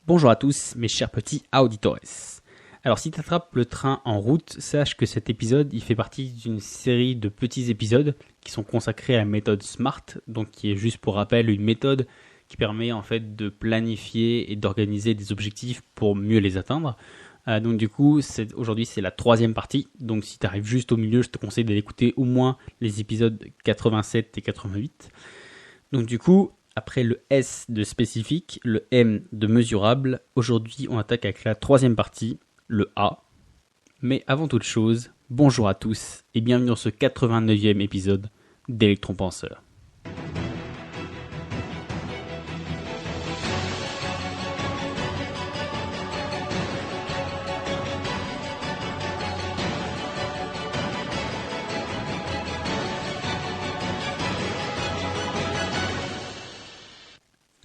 Bonjour à tous mes chers petits auditores. Alors si tu attrapes le train en route, sache que cet épisode il fait partie d'une série de petits épisodes qui sont consacrés à la méthode SMART, donc qui est juste pour rappel une méthode qui permet en fait de planifier et d'organiser des objectifs pour mieux les atteindre. Donc du coup aujourd'hui c'est la troisième partie, donc si tu arrives juste au milieu je te conseille d'aller écouter au moins les épisodes 87 et 88. Donc du coup après le S de spécifique, le M de mesurable, aujourd'hui on attaque avec la troisième partie, le A. Mais avant toute chose, bonjour à tous et bienvenue dans ce 89e épisode d'Electron Penseur.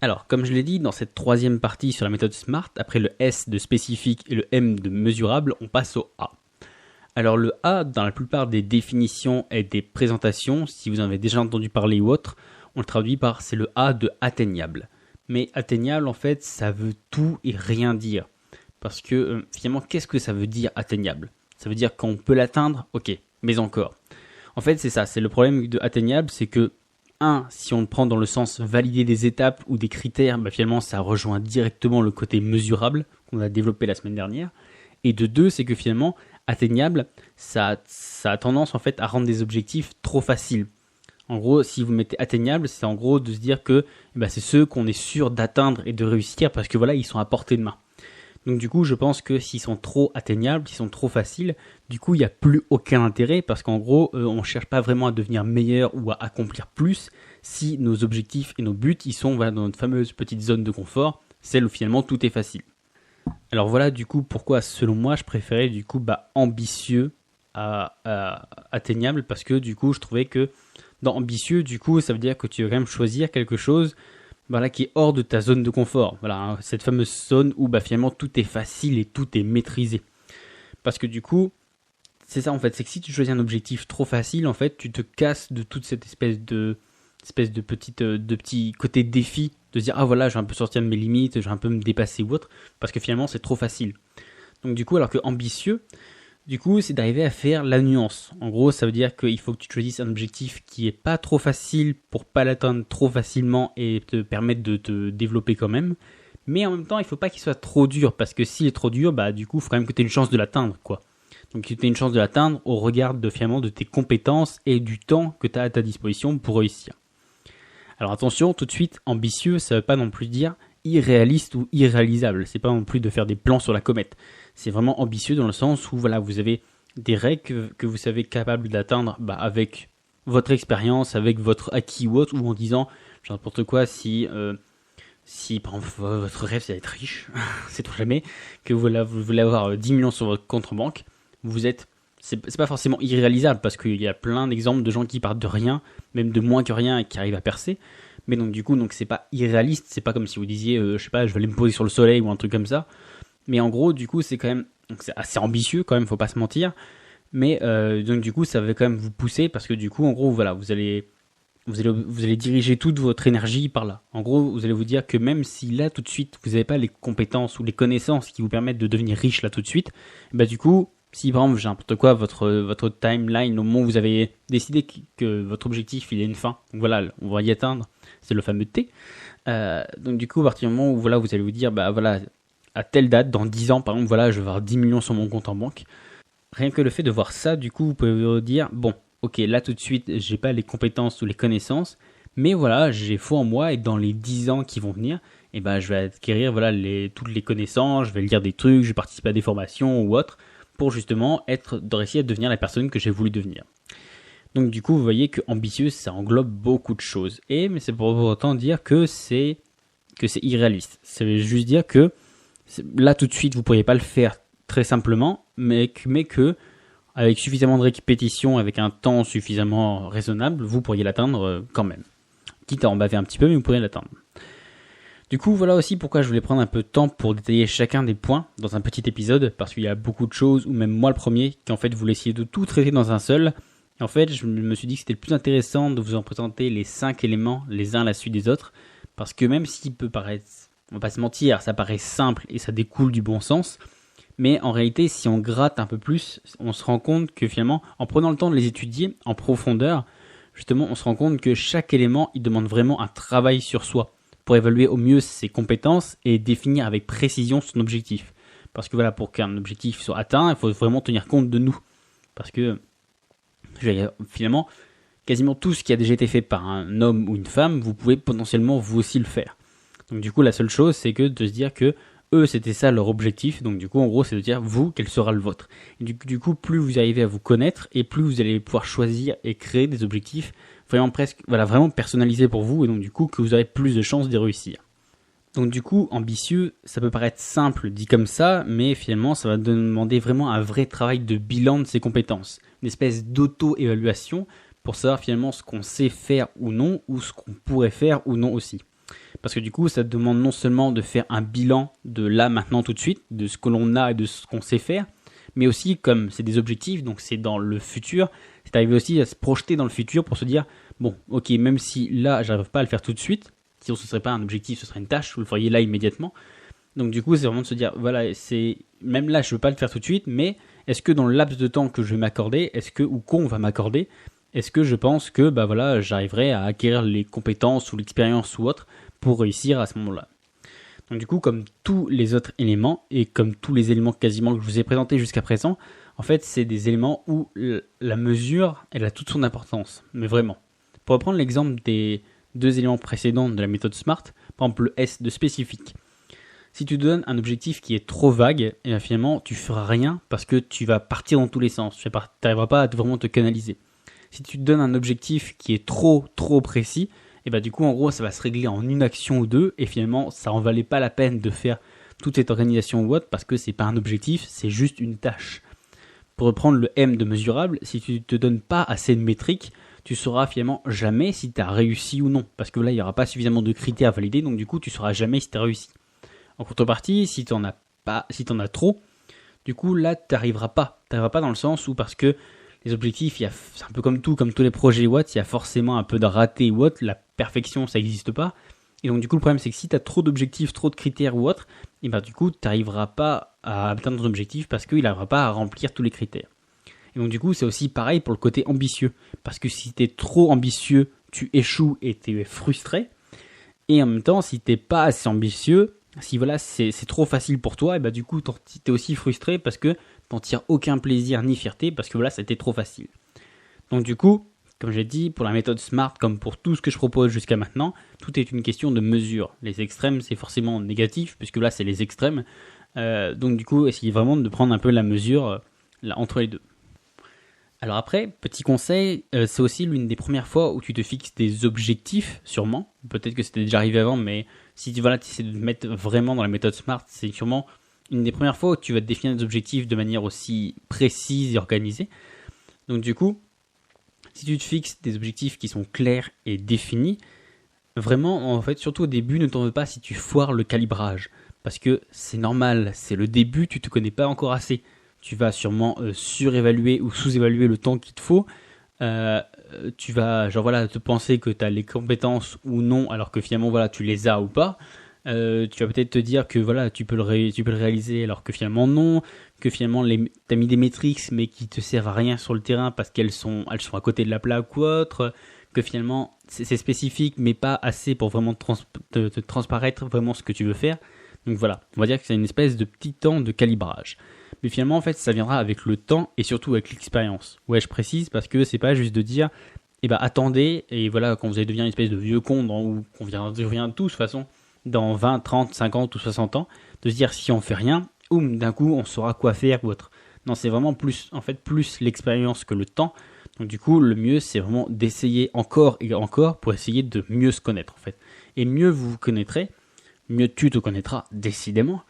Alors, comme je l'ai dit, dans cette troisième partie sur la méthode SMART, après le S de spécifique et le M de mesurable, on passe au A. Alors le A, dans la plupart des définitions et des présentations, si vous en avez déjà entendu parler ou autre, on le traduit par c'est le A de atteignable. Mais atteignable, en fait, ça veut tout et rien dire. Parce que finalement, qu'est-ce que ça veut dire atteignable ? Ça veut dire qu'on peut l'atteindre ? Ok, mais encore. En fait, c'est ça, c'est le problème de atteignable, c'est que si on le prend dans le sens valider des étapes ou des critères, finalement ça rejoint directement le côté mesurable qu'on a développé la semaine dernière. Et de deux, c'est que finalement, atteignable, ça a tendance en fait à rendre des objectifs trop faciles. En gros, si vous mettez atteignable, c'est en gros de se dire que c'est ceux qu'on est sûr d'atteindre et de réussir parce que voilà, ils sont à portée de main. Donc du coup, je pense que s'ils sont trop atteignables, s'ils sont trop faciles, du coup, il n'y a plus aucun intérêt parce qu'en gros, on ne cherche pas vraiment à devenir meilleur ou à accomplir plus si nos objectifs et nos buts, ils sont dans notre fameuse petite zone de confort, celle où finalement tout est facile. Alors voilà du coup pourquoi selon moi je préférais du coup ambitieux à atteignable, parce que du coup je trouvais que dans ambitieux du coup ça veut dire que tu vas quand même choisir quelque chose qui est hors de ta zone de confort, cette fameuse zone où finalement tout est facile et tout est maîtrisé. Parce que du coup c'est ça en fait, c'est que si tu choisis un objectif trop facile en fait tu te casses de toute cette espèce de petit côté défi, de se dire je vais un peu sortir de mes limites, je vais un peu me dépasser ou autre, parce que finalement c'est trop facile. Donc du coup, alors que ambitieux, du coup c'est d'arriver à faire la nuance. En gros ça veut dire qu'il faut que tu choisisses un objectif qui est pas trop facile pour pas l'atteindre trop facilement et te permettre de te développer quand même, mais en même temps il faut pas qu'il soit trop dur, parce que s'il est trop dur, du coup il faut quand même que tu aies une chance de l'atteindre quoi. Donc tu aies une chance de l'atteindre au regard de tes compétences et du temps que tu as à ta disposition pour réussir. Alors attention, tout de suite, ambitieux, ça ne veut pas non plus dire irréaliste ou irréalisable. C'est pas non plus de faire des plans sur la comète. C'est vraiment ambitieux dans le sens où vous avez des règles que vous savez capable d'atteindre avec votre expérience, avec votre acquis ou autre, ou en disant n'importe quoi, si par exemple votre rêve c'est d'être riche, c'est trop jamais, que vous voulez avoir 10 millions sur votre compte en banque, c'est pas forcément irréalisable, parce qu'il y a plein d'exemples de gens qui partent de rien, même de moins que rien, et qui arrivent à percer. Mais donc du coup, c'est pas irréaliste, c'est pas comme si vous disiez, je vais aller me poser sur le soleil ou un truc comme ça. Mais en gros, du coup, c'est quand même c'est assez ambitieux quand même, faut pas se mentir. Mais donc du coup, ça va quand même vous pousser, parce que du coup, en gros, vous allez diriger toute votre énergie par là. En gros, vous allez vous dire que même si là tout de suite vous n'avez pas les compétences ou les connaissances qui vous permettent de devenir riche là tout de suite, du coup, si par exemple, n'importe quoi, votre timeline, au moment où vous avez décidé que votre objectif il a une fin, donc on va y atteindre, c'est le fameux T. Donc du coup, à partir du moment où vous allez vous dire, à telle date, dans 10 ans, par exemple, je vais avoir 10 millions sur mon compte en banque. Rien que le fait de voir ça, du coup, vous pouvez vous dire, ok, là tout de suite, j'ai pas les compétences ou les connaissances, mais j'ai foi en moi, et dans les 10 ans qui vont venir, je vais acquérir toutes les connaissances, je vais lire des trucs, je vais participer à des formations ou autres, pour justement réussir à devenir la personne que j'ai voulu devenir. Donc du coup, vous voyez que ambitieux, ça englobe beaucoup de choses. Mais c'est pour autant dire que c'est irréaliste. Ça veut juste dire que là tout de suite, vous ne pourriez pas le faire très simplement, mais que avec suffisamment de répétition, avec un temps suffisamment raisonnable, vous pourriez l'atteindre quand même. Quitte à en baver un petit peu, mais vous pourriez l'atteindre. Du coup, voilà aussi pourquoi je voulais prendre un peu de temps pour détailler chacun des points dans un petit épisode, parce qu'il y a beaucoup de choses, ou même moi le premier, qui en fait voulais essayer de tout traiter dans un seul. Et en fait, je me suis dit que c'était le plus intéressant de vous en présenter les 5 éléments les uns à la suite des autres, parce que même s'il peut paraître On va pas se mentir, ça paraît simple et ça découle du bon sens. Mais en réalité, si on gratte un peu plus, on se rend compte que finalement, en prenant le temps de les étudier en profondeur, justement, on se rend compte que chaque élément, il demande vraiment un travail sur soi pour évaluer au mieux ses compétences et définir avec précision son objectif. Parce que voilà, pour qu'un objectif soit atteint, il faut vraiment tenir compte de nous. Parce que finalement, quasiment tout ce qui a déjà été fait par un homme ou une femme, vous pouvez potentiellement vous aussi le faire. Donc du coup, la seule chose, c'est que de se dire que eux, c'était ça leur objectif. Donc du coup, en gros, c'est de dire vous, quel sera le vôtre. Et du coup, plus vous arrivez à vous connaître et plus vous allez pouvoir choisir et créer des objectifs vraiment personnalisés pour vous. Et donc du coup, que vous aurez plus de chances d'y réussir. Donc du coup, ambitieux, ça peut paraître simple dit comme ça, mais finalement, ça va demander vraiment un vrai travail de bilan de ses compétences. Une espèce d'auto-évaluation pour savoir finalement ce qu'on sait faire ou non, ou ce qu'on pourrait faire ou non aussi. Parce que du coup, ça demande non seulement de faire un bilan de là, maintenant, tout de suite, de ce que l'on a et de ce qu'on sait faire, mais aussi, comme c'est des objectifs, donc c'est dans le futur, c'est arrivé aussi à se projeter dans le futur pour se dire, bon, ok, même si là, j'arrive pas à le faire tout de suite, sinon ce serait pas un objectif, ce serait une tâche, vous le feriez là immédiatement. Donc du coup, c'est vraiment de se dire, voilà, même là, je veux pas le faire tout de suite, mais est-ce que dans le laps de temps que je vais m'accorder, ou qu'on va m'accorder, est-ce que je pense que j'arriverai à acquérir les compétences ou l'expérience ou autre pour réussir à ce moment-là. Donc du coup, comme tous les autres éléments, et comme tous les éléments quasiment que je vous ai présentés jusqu'à présent, en fait, c'est des éléments où la mesure, elle a toute son importance, mais vraiment. Pour reprendre l'exemple des 2 éléments précédents de la méthode SMART, par exemple le S de spécifique. Si tu te donnes un objectif qui est trop vague, et finalement, tu feras rien parce que tu vas partir dans tous les sens, tu n'arriveras pas à vraiment te canaliser. Si tu te donnes un objectif qui est trop précis, et du coup en gros ça va se régler en une action ou deux et finalement ça en valait pas la peine de faire toute cette organisation ou autre parce que c'est pas un objectif, c'est juste une tâche. Pour reprendre le M de mesurable, si tu te donnes pas assez de métriques, tu sauras finalement jamais si tu as réussi ou non parce que là il y aura pas suffisamment de critères à valider, donc du coup tu sauras jamais si tu as réussi. En contrepartie, si tu en as trop, du coup là t'arriveras pas dans le sens où parce que les objectifs, c'est un peu comme tous les projets Watt, il y a forcément un peu de raté ou autre, la perfection ça n'existe pas. Et donc du coup le problème c'est que si tu as trop d'objectifs, trop de critères ou autre, et du coup tu n'arriveras pas à atteindre ton objectif parce qu'il n'arrivera pas à remplir tous les critères. Et donc du coup c'est aussi pareil pour le côté ambitieux, parce que si tu es trop ambitieux, tu échoues et tu es frustré. Et en même temps si tu n'es pas assez ambitieux, si voilà c'est trop facile pour toi, et du coup tu es aussi frustré parce que t'en tires aucun plaisir ni fierté parce que voilà, c'était trop facile. Donc du coup, comme j'ai dit, pour la méthode SMART, comme pour tout ce que je propose jusqu'à maintenant, tout est une question de mesure. Les extrêmes, c'est forcément négatif, puisque là, c'est les extrêmes. Donc du coup, essayez vraiment de prendre un peu la mesure entre les deux. Alors après, petit conseil, c'est aussi l'une des premières fois où tu te fixes des objectifs, sûrement. Peut-être que c'était déjà arrivé avant, mais si tu essaies de te mettre vraiment dans la méthode SMART, c'est sûrement une des premières fois où tu vas te définir des objectifs de manière aussi précise et organisée. Donc du coup, si tu te fixes des objectifs qui sont clairs et définis, vraiment, en fait, surtout au début, ne t'en veux pas si tu foires le calibrage. Parce que c'est normal, c'est le début, tu te connais pas encore assez. Tu vas sûrement surévaluer ou sous-évaluer le temps qu'il te faut. Tu vas te penser que tu as les compétences ou non, alors que finalement tu les as ou pas. Tu vas peut-être te dire que tu peux le réaliser alors que finalement non, que finalement t'as mis des métriques mais qui te servent à rien sur le terrain parce qu'elles sont à côté de la plaque ou autre, que finalement c'est spécifique mais pas assez pour vraiment te transparaître vraiment ce que tu veux faire. Donc voilà, on va dire que c'est une espèce de petit temps de calibrage. Mais finalement, en fait, ça viendra avec le temps et surtout avec l'expérience. Ouais, je précise parce que c'est pas juste de dire, attendez, et voilà, quand vous allez devenir une espèce de vieux con, ou qu'on devient tous de toute façon, dans 20, 30, 50 ou 60 ans, de se dire si on fait rien, d'un coup, on saura quoi faire ou autre. Non, c'est vraiment plus l'expérience que le temps. Donc du coup, le mieux, c'est vraiment d'essayer encore et encore pour essayer de mieux se connaître, en fait. Et mieux vous vous connaîtrez, mieux tu te connaîtras, décidément.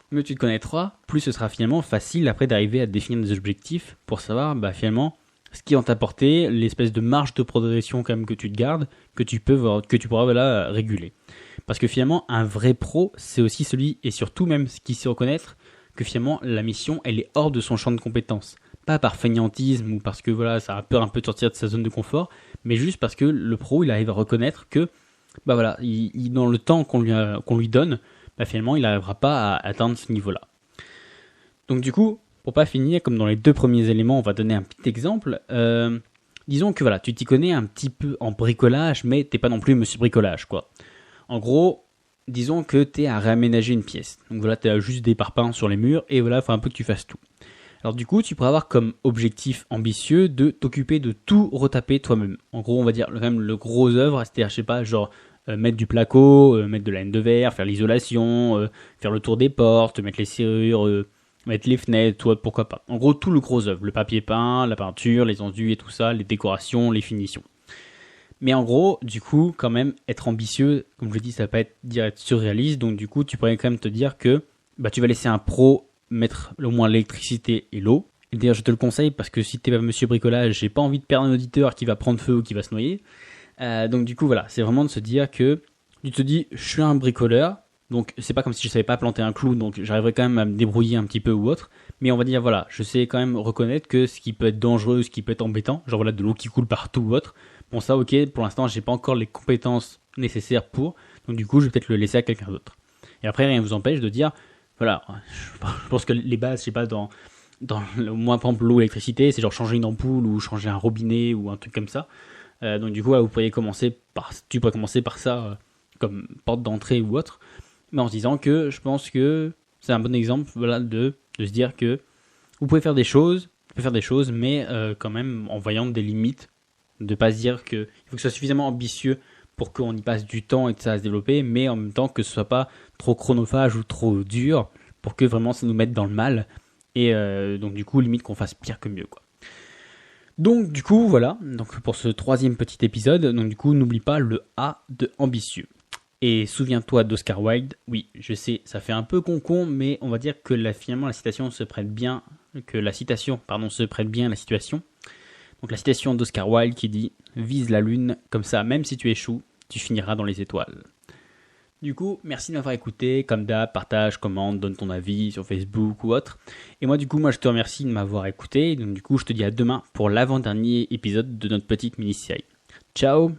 Mieux tu te connaîtras, plus ce sera finalement facile après d'arriver à définir des objectifs pour savoir finalement ce qui va t'apporter, l'espèce de marge de progression quand même que tu te gardes, que tu pourras réguler. Parce que finalement, un vrai pro, c'est aussi celui, et surtout même ce qui sait reconnaître, que finalement la mission, elle est hors de son champ de compétences. Pas par fainéantisme ou parce que ça a peur un peu de sortir de sa zone de confort, mais juste parce que le pro, il arrive à reconnaître que dans le temps qu'on lui donne, finalement il n'arrivera pas à atteindre ce niveau-là. Donc du coup, pour pas finir, comme dans les 2 premiers éléments, on va donner un petit exemple. Disons que voilà, tu t'y connais un petit peu en bricolage, mais t'es pas non plus monsieur bricolage, quoi. En gros, disons que t'es à réaménager une pièce. Donc voilà, t'as juste des parpaings sur les murs, et voilà, il faut un peu que tu fasses tout. Alors du coup, tu pourrais avoir comme objectif ambitieux de t'occuper de tout retaper toi-même. En gros, on va dire même le gros œuvre, c'est-à-dire, je sais pas, genre mettre du placo, mettre de la laine de verre, faire l'isolation, faire le tour des portes, mettre les serrures, mettre les fenêtres, toi, pourquoi pas. En gros, tout le gros œuvre, le papier peint, la peinture, les enduits et tout ça, les décorations, les finitions. Mais en gros, du coup, quand même, être ambitieux, comme je l'ai dit, ça va pas être surréaliste, donc du coup, tu pourrais quand même te dire que tu vas laisser un pro mettre au moins l'électricité et l'eau. Et d'ailleurs, je te le conseille parce que si t'es pas monsieur bricolage, j'ai pas envie de perdre un auditeur qui va prendre feu ou qui va se noyer. Donc du coup, voilà, c'est vraiment de se dire que tu te dis, je suis un bricoleur, donc c'est pas comme si je savais pas planter un clou, donc j'arriverais quand même à me débrouiller un petit peu ou autre. Mais on va dire, voilà, je sais quand même reconnaître que ce qui peut être dangereux, ce qui peut être embêtant, genre voilà, de l'eau qui coule partout ou autre, bon ça ok, pour l'instant j'ai pas encore les compétences nécessaires pour, donc du coup je vais peut-être le laisser à quelqu'un d'autre. Et après rien ne vous empêche de dire, voilà, je pense que les bases, je sais pas, dans au moins par exemple l'eau, l'électricité, c'est genre changer une ampoule ou changer un robinet ou un truc comme ça. Donc du coup là, tu pourrais commencer par ça comme porte d'entrée ou autre, mais en se disant que je pense que c'est un bon exemple, voilà, de se dire que vous pouvez faire des choses, mais quand même en voyant des limites, de pas se dire que il faut que ce soit suffisamment ambitieux pour qu'on y passe du temps et que ça va se développer, mais en même temps que ce soit pas trop chronophage ou trop dur pour que vraiment ça nous mette dans le mal, et donc du coup limite qu'on fasse pire que mieux, quoi. Donc du coup voilà, donc pour ce 3e petit épisode, donc du coup n'oublie pas le A de ambitieux. Et souviens-toi d'Oscar Wilde, oui je sais ça fait un peu con, mais on va dire que finalement la citation se prête bien, se prête bien à la situation. Donc la citation d'Oscar Wilde qui dit « Vise la lune, comme ça même si tu échoues, tu finiras dans les étoiles ». Du coup, merci de m'avoir écouté, comme d'hab, partage, commente, donne ton avis sur Facebook ou autre. Et moi je te remercie de m'avoir écouté, donc du coup je te dis à demain pour l'avant-dernier épisode de notre petite mini-série. Ciao!